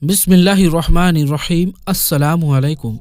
बिस्मिल्लाहिर्रहमानिर्रहीम। अस्सलामु अलैकुम।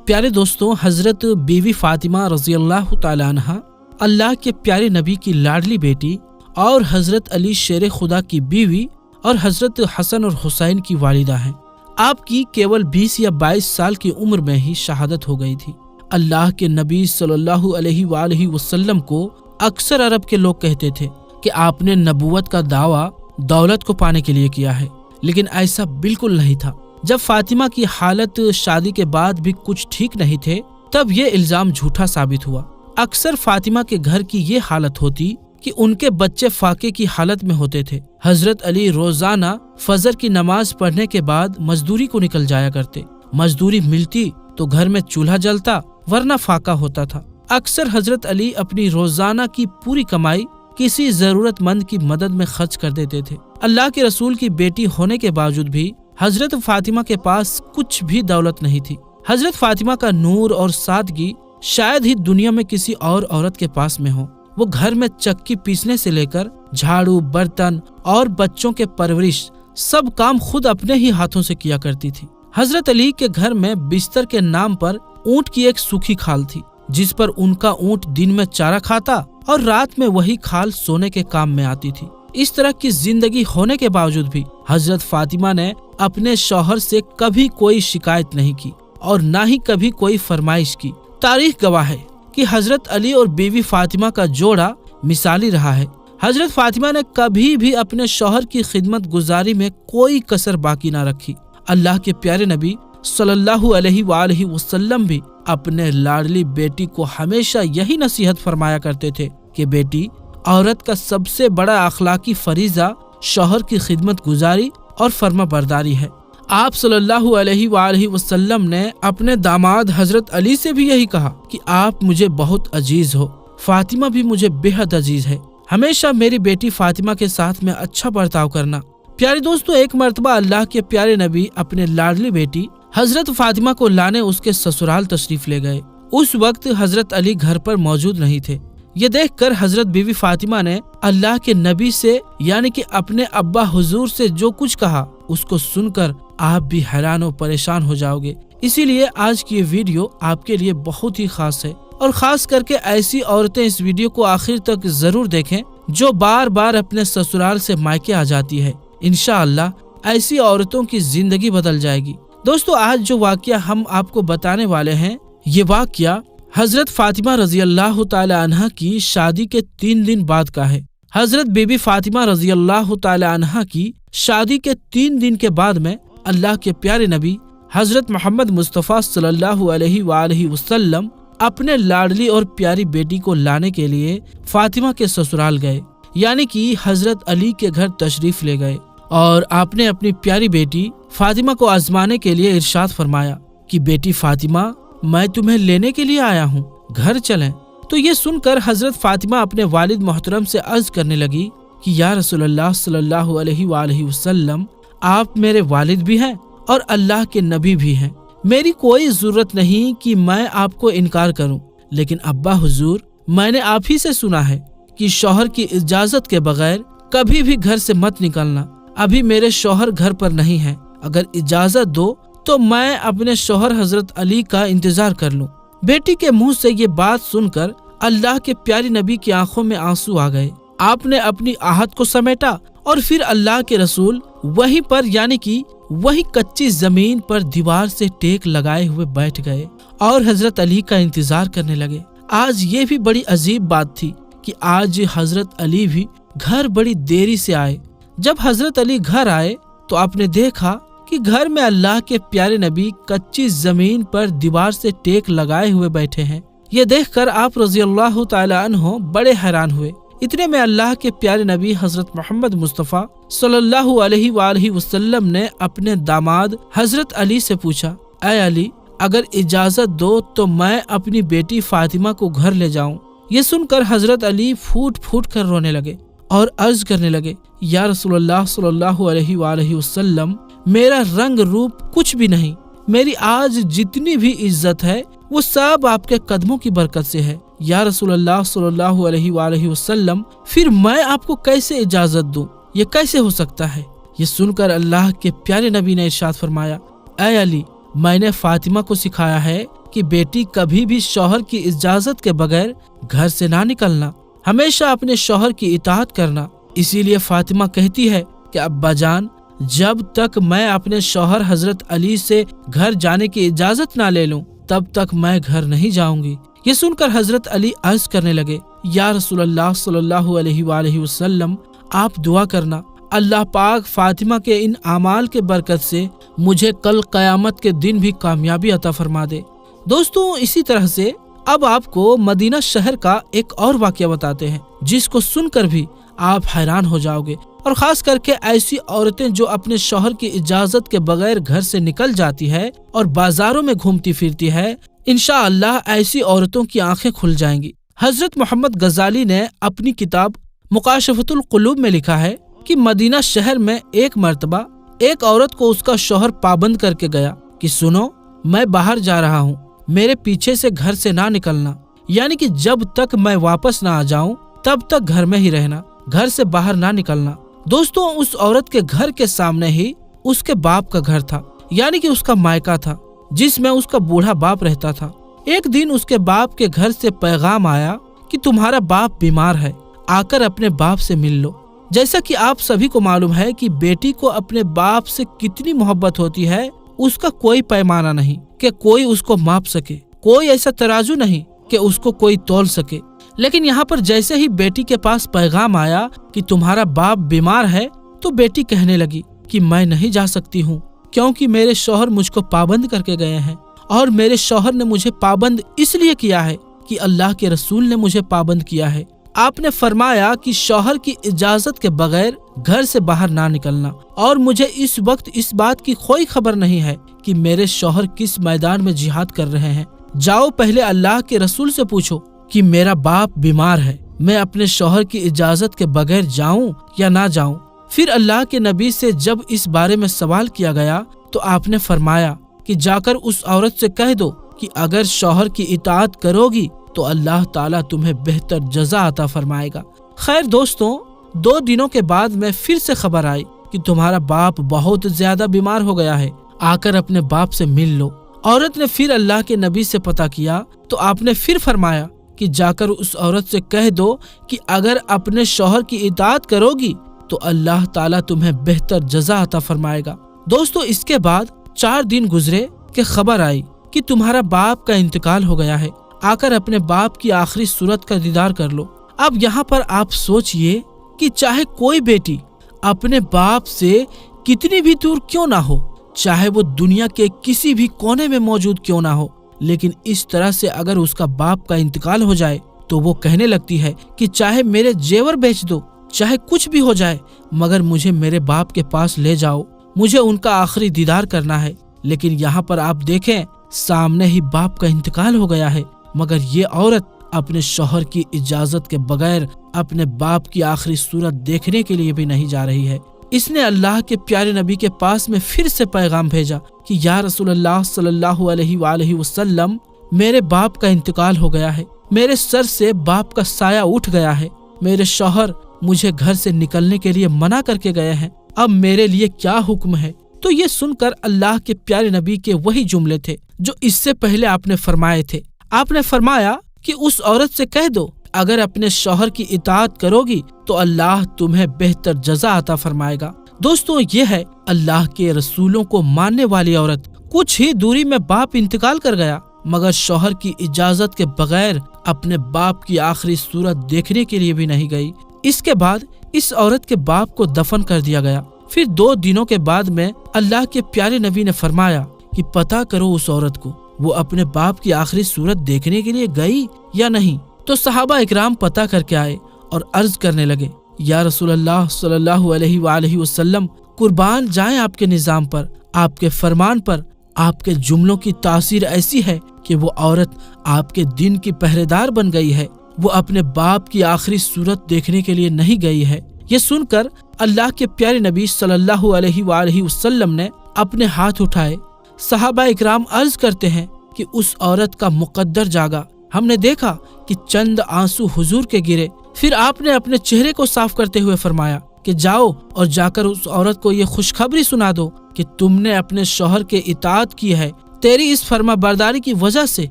प्यारे दोस्तों, हज़रत बीवी फ़ातिमा रज़ी अल्लाह तआला अन्हा अल्लाह के प्यारे नबी की लाडली बेटी और हज़रत अली शेर खुदा की बीवी और हज़रत हसन और हुसैन की वालिदा हैं। आपकी केवल 20 या 22 साल की उम्र में ही शहादत हो गई थी। अल्लाह के नबी सल्लल्लाहु अलैहि वसल्लम को अक्सर अरब के लोग कहते थे कि आपने नबूवत का दावा दौलत को पाने के लिए किया है, लेकिन ऐसा बिल्कुल नहीं था। जब फातिमा की हालत शादी के बाद भी कुछ ठीक नहीं थे, तब ये इल्जाम झूठा साबित हुआ। अक्सर फातिमा के घर की ये हालत होती कि उनके बच्चे फाके की हालत में होते थे। हजरत अली रोजाना फजर की नमाज पढ़ने के बाद मजदूरी को निकल जाया करते। मजदूरी मिलती तो घर में चूल्हा जलता, वरना फाका होता था। अक्सर हजरत अली अपनी रोजाना की पूरी कमाई किसी जरूरतमंद की मदद में खर्च कर देते थे। अल्लाह के रसूल की बेटी होने के बावजूद भी हजरत फातिमा के पास कुछ भी दौलत नहीं थी। हजरत फातिमा का नूर और सादगी शायद ही दुनिया में किसी और औरत के पास में हो। वो घर में चक्की पीसने से लेकर झाड़ू, बर्तन और बच्चों के परवरिश सब काम खुद अपने ही हाथों से किया करती थी। हजरत अली के घर में बिस्तर के नाम पर ऊंट की एक सूखी खाल थी, जिस पर उनका ऊंट दिन में चारा खाता और रात में वही खाल सोने के काम में आती थी। इस तरह की जिंदगी होने के बावजूद भी हजरत फातिमा ने अपने शौहर से कभी कोई शिकायत नहीं की और ना ही कभी कोई फरमाइश की। तारीख गवाह है कि हजरत अली और बीवी फातिमा का जोड़ा मिसाली रहा है। हजरत फातिमा ने कभी भी अपने शौहर की खिदमत गुजारी में कोई कसर बाकी ना रखी। अल्लाह के प्यारे नबी सल्लल्लाहु अलैहि वसल्लम भी अपने लाडली बेटी को हमेशा यही नसीहत फरमाया करते थे कि बेटी, औरत का सबसे बड़ा अखलाकी फरीजा शौहर की खिदमत गुजारी और फर्मा बरदारी है। आप सल्लल्लाहु अलैहि वसल्लम ने अपने दामाद हजरत अली से भी यही कहा कि आप मुझे बहुत अजीज हो, फातिमा भी मुझे बेहद अजीज है। हमेशा मेरी बेटी फातिमा के साथ में अच्छा बर्ताव करना। प्यारे दोस्तों, एक मर्तबा अल्लाह के प्यारे नबी अपने लाडली बेटी हजरत फातिमा को लाने उसके ससुराल तशरीफ ले गए। उस वक्त हजरत अली घर पर मौजूद नहीं थे। ये देखकर हजरत बीवी फातिमा ने अल्लाह के नबी से यानी कि अपने अब्बा हुजूर से जो कुछ कहा, उसको सुनकर आप भी हैरान और परेशान हो जाओगे। इसीलिए आज की ये वीडियो आपके लिए बहुत ही खास है, और खास करके ऐसी औरतें इस वीडियो को आखिर तक जरूर देखें जो बार बार अपने ससुराल से मायके आ जाती है। इंशाअल्लाह ऐसी औरतों की जिंदगी बदल जाएगी। दोस्तों, आज जो वाकया हम आपको बताने वाले हैं, ये वाकया हजरत फातिमा रजी अल्लाह तआला अन्हा की शादी के 3 दिन बाद का है। हजरत बीबी फातिमा रजी अल्लाह तआला अन्हा की शादी के 3 दिन के बाद में अल्लाह के प्यारे नबी हजरत मोहम्मद मुस्तफ़ा सल्लल्लाहु अलैहि वसल्लम अपने लाडली और प्यारी बेटी को लाने के लिए फातिमा के ससुराल गए, यानी कि हजरत अली के घर तशरीफ ले गए, और आपने अपनी प्यारी बेटी फातिमा को आजमाने के लिए इरशाद फरमाया कि बेटी फातिमा, मैं तुम्हें लेने के लिए आया हूँ, घर चलें। तो ये सुनकर हजरत फातिमा अपने वालिद मोहतरम से अर्ज करने लगी कि या रसूलल्लाह सल्लल्लाहु अलैहि वसल्लम, आप मेरे वालिद भी हैं और अल्लाह के नबी भी हैं। मेरी कोई जरूरत नहीं कि मैं आपको इनकार करूं, लेकिन अब्बा हुजूर, मैंने आप ही से सुना है कि शौहर की इजाजत के बगैर कभी भी घर से मत निकलना। अभी मेरे शौहर घर पर नहीं है, अगर इजाजत दो तो मैं अपने शौहर हजरत अली का इंतजार कर लूं। बेटी के मुंह से ये बात सुनकर अल्लाह के प्यारे नबी की आंखों में आंसू आ गए। आपने अपनी आहत को समेटा और फिर अल्लाह के रसूल वहीं पर यानी कि वही कच्ची जमीन पर दीवार से टेक लगाए हुए बैठ गए और हजरत अली का इंतजार करने लगे। आज ये भी बड़ी अजीब बात थी कि आज हजरत अली भी घर बड़ी देरी से आए। जब हजरत अली घर आए तो आपने देखा कि घर में अल्लाह के प्यारे नबी कच्ची जमीन पर दीवार से टेक लगाए हुए बैठे हैं। ये देखकर आप रज़ी अल्लाह तआला अन्हो बड़े हैरान हुए। इतने में अल्लाह के प्यारे नबी हजरत मोहम्मद मुस्तफ़ा सल्लल्लाहु अलैहि वसल्लम ने अपने दामाद हजरत अली से पूछा, ऐ अली, अगर इजाजत दो तो मैं अपनी बेटी फातिमा को घर ले जाऊं। ये सुनकर हजरत अली फूट फूट कर रोने लगे और अर्ज करने लगे, या रसूलल्लाह सल्लल्लाहु अलैहि वसल्लम, मेरा रंग रूप कुछ भी नहीं, मेरी आज जितनी भी इज्जत है वो सब आपके कदमों की बरकत से है। या रसूलल्लाह सल्लल्लाहु अलैहि वसल्लम, फिर मैं आपको कैसे इजाजत दूं? ये कैसे हो सकता है? ये सुनकर अल्लाह के प्यारे नबी ने इरशाद फरमाया, ऐ अली, मैंने फातिमा को सिखाया है कि बेटी कभी भी शौहर की इजाजत के बगैर घर से ना निकलना, हमेशा अपने शौहर की इताअत करना। इसीलिए फातिमा कहती है कि अब्बा जान, जब तक मैं अपने शौहर हजरत अली से घर जाने की इजाजत ना ले लूं, तब तक मैं घर नहीं जाऊंगी। ये सुनकर हजरत अली अर्ज करने लगे, या रसूलल्लाह सल्लल्लाहु अलैहि वसल्लम, आप दुआ करना, अल्लाह पाक फातिमा के इन आमाल के बरकत से मुझे कल क़यामत के दिन भी कामयाबी अता फरमा दे। दोस्तों, इसी तरह से अब आपको मदीना शहर का एक और वाक़या बताते हैं, जिसको सुनकर भी आप हैरान हो जाओगे। और खास करके ऐसी औरतें जो अपने शौहर की इजाजत के बगैर घर से निकल जाती है और बाजारों में घूमती फिरती है, इंशाअल्लाह ऐसी औरतों की आंखें खुल जाएंगी। हजरत मोहम्मद गजाली ने अपनी किताब मुकाशफतुल कुलूब में लिखा है कि मदीना शहर में एक मर्तबा एक औरत को उसका शौहर पाबंद करके गया कि सुनो, मैं बाहर जा रहा हूँ, मेरे पीछे से घर से ना निकलना, यानी कि जब तक मैं वापस ना आ जाऊं तब तक घर में ही रहना, घर से बाहर ना निकलना। दोस्तों, उस औरत के घर के सामने ही उसके बाप का घर था, यानी कि उसका मायका था, जिसमें उसका बूढ़ा बाप रहता था। एक दिन उसके बाप के घर से पैगाम आया कि तुम्हारा बाप बीमार है, आकर अपने बाप से मिल लो। जैसा कि आप सभी को मालूम है कि बेटी को अपने बाप से कितनी मोहब्बत होती है, उसका कोई पैमाना नहीं कि कोई उसको माप सके, कोई ऐसा तराजू नहीं कि उसको कोई तौल सके। लेकिन यहाँ पर जैसे ही बेटी के पास पैगाम आया कि तुम्हारा बाप बीमार है, तो बेटी कहने लगी कि मैं नहीं जा सकती हूँ, क्योंकि मेरे शौहर मुझको पाबंद करके गए हैं, और मेरे शौहर ने मुझे पाबंद इसलिए किया है कि अल्लाह के रसूल ने मुझे पाबंद किया है। आपने फरमाया कि शौहर की इजाजत के बगैर घर से बाहर ना निकलना, और मुझे इस वक्त इस बात की कोई खबर नहीं है कि मेरे शौहर किस मैदान में जिहाद कर रहे हैं। जाओ पहले अल्लाह के रसूल से पूछो कि मेरा बाप बीमार है, मैं अपने शौहर की इजाजत के बगैर जाऊं या ना जाऊं। फिर अल्लाह के नबी से जब इस बारे में सवाल किया गया तो आपने फरमाया कि जाकर उस औरत से कह दो कि अगर शौहर की इताअत करोगी तो अल्लाह ताला तुम्हें बेहतर जज़ा अता फरमाएगा। खैर दोस्तों, 2 दिनों के बाद में फिर से खबर आई कि तुम्हारा बाप बहुत ज्यादा बीमार हो गया है, आकर अपने बाप से मिल लो। औरत ने फिर अल्लाह के नबी से पता किया तो आपने फिर फरमाया कि जाकर उस औरत से कह दो कि अगर अपने शौहर की इताअत करोगी तो अल्लाह ताला तुम्हें बेहतर जज़ा अता फरमाएगा। दोस्तों, इसके बाद 4 दिन गुजरे कि खबर आई कि तुम्हारा बाप का इंतकाल हो गया है, आकर अपने बाप की आखिरी सूरत का दीदार कर लो। अब यहाँ पर आप सोचिए कि चाहे कोई बेटी अपने बाप से कितनी भी दूर क्यों ना हो, चाहे वो दुनिया के किसी भी कोने में मौजूद क्यों ना हो, लेकिन इस तरह से अगर उसका बाप का इंतकाल हो जाए तो वो कहने लगती है कि चाहे मेरे जेवर बेच दो, चाहे कुछ भी हो जाए, मगर मुझे मेरे बाप के पास ले जाओ, मुझे उनका आखिरी दीदार करना है। लेकिन यहाँ पर आप देखें, सामने ही बाप का इंतकाल हो गया है, मगर ये औरत अपने शौहर की इजाजत के बगैर अपने बाप की आखिरी सूरत देखने के लिए भी नहीं जा रही है। इसने अल्लाह के प्यारे नबी के पास में फिर से पैगाम भेजा कि या रसूलल्लाह सल्लल्लाहु अलैहि वसल्लम, मेरे बाप का इंतकाल हो गया है, मेरे सर से बाप का साया उठ गया है, मेरे शौहर मुझे घर से निकलने के लिए मना करके गए हैं, अब मेरे लिए क्या हुक्म है। तो ये सुनकर अल्लाह के प्यारे नबी के वही जुमले थे जो इससे पहले आपने फरमाए थे। आपने फरमाया कि उस औरत से कह दो अगर अपने शौहर की इताअत करोगी तो अल्लाह तुम्हें बेहतर जज़ा अता फरमाएगा। दोस्तों, ये है अल्लाह के रसूलों को मानने वाली औरत। कुछ ही दूरी में बाप इंतकाल कर गया, मगर शौहर की इजाजत के बगैर अपने बाप की आखिरी सूरत देखने के लिए भी नहीं गई। इसके बाद इस औरत के बाप को दफन कर दिया गया। फिर 2 दिनों के बाद में अल्लाह के प्यारे नबी ने फरमाया कि पता करो उस औरत को, वो अपने बाप की आखिरी सूरत देखने के लिए गई या नहीं। तो सहाबा इकराम पता करके आए और अर्ज करने लगे, या रसूलल्लाह सल्लल्लाहु अलैहि वसल्लम, कुर्बान जाएं आपके निजाम पर, आपके फरमान पर। आपके जुमलों की तासीर ऐसी है कि वो औरत आपके दिन की पहरेदार बन गई है, वो अपने बाप की आखिरी सूरत देखने के लिए नहीं गई है। ये सुनकर अल्लाह के प्यारे नबी सल्लल्लाहु अलैहि वसल्लम ने अपने हाथ उठाए। सहाबा इकराम अर्ज करते हैं कि उस औरत का मुकद्दर जागा, हमने देखा कि चंद आंसू हुजूर के गिरे। फिर आपने अपने चेहरे को साफ करते हुए फरमाया کہ جاؤ اور جا کر اس عورت کو یہ خوشخبری سنا دو کہ تم نے اپنے شوہر کے اطاعت کی ہے، تیری اس فرما برداری کی وجہ سے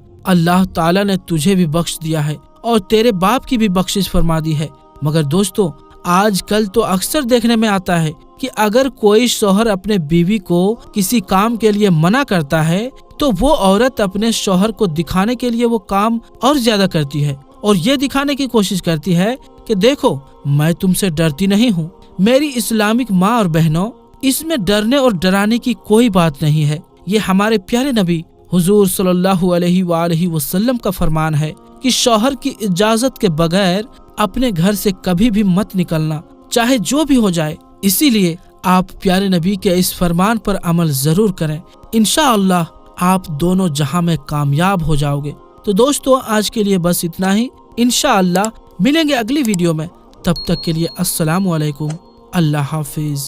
اللہ تعالیٰ نے تجھے بھی بخش دیا ہے اور تیرے باپ کی بھی بخشش فرما دی ہے۔ مگر دوستو، آج کل تو اکثر دیکھنے میں آتا ہے کہ اگر کوئی شوہر اپنے بیوی کو کسی کام کے لیے منع کرتا ہے تو وہ عورت اپنے شوہر کو دکھانے کے لیے وہ کام اور زیادہ کرتی ہے اور یہ دکھانے کی کوشش کرتی ہے کہ دیکھو میں تم سے ڈرتی نہیں ہوں۔ میری اسلامک ماں اور بہنوں، اس میں ڈرنے اور ڈرانے کی کوئی بات نہیں ہے۔ یہ ہمارے پیارے نبی حضور صلی اللہ علیہ وآلہ وسلم کا فرمان ہے کہ شوہر کی اجازت کے بغیر اپنے گھر سے کبھی بھی مت نکلنا، چاہے جو بھی ہو جائے۔ اسی لیے آپ پیارے نبی کے اس فرمان پر عمل ضرور کریں، انشاءاللہ آپ دونوں جہاں میں کامیاب ہو جاؤ گے۔ تو دوستو، آج کے لیے بس اتنا ہی، انشاءاللہ ملیں گے اگلی ویڈیو میں۔ تب تک کے لیے السلام علیکم، اللہ حافظ۔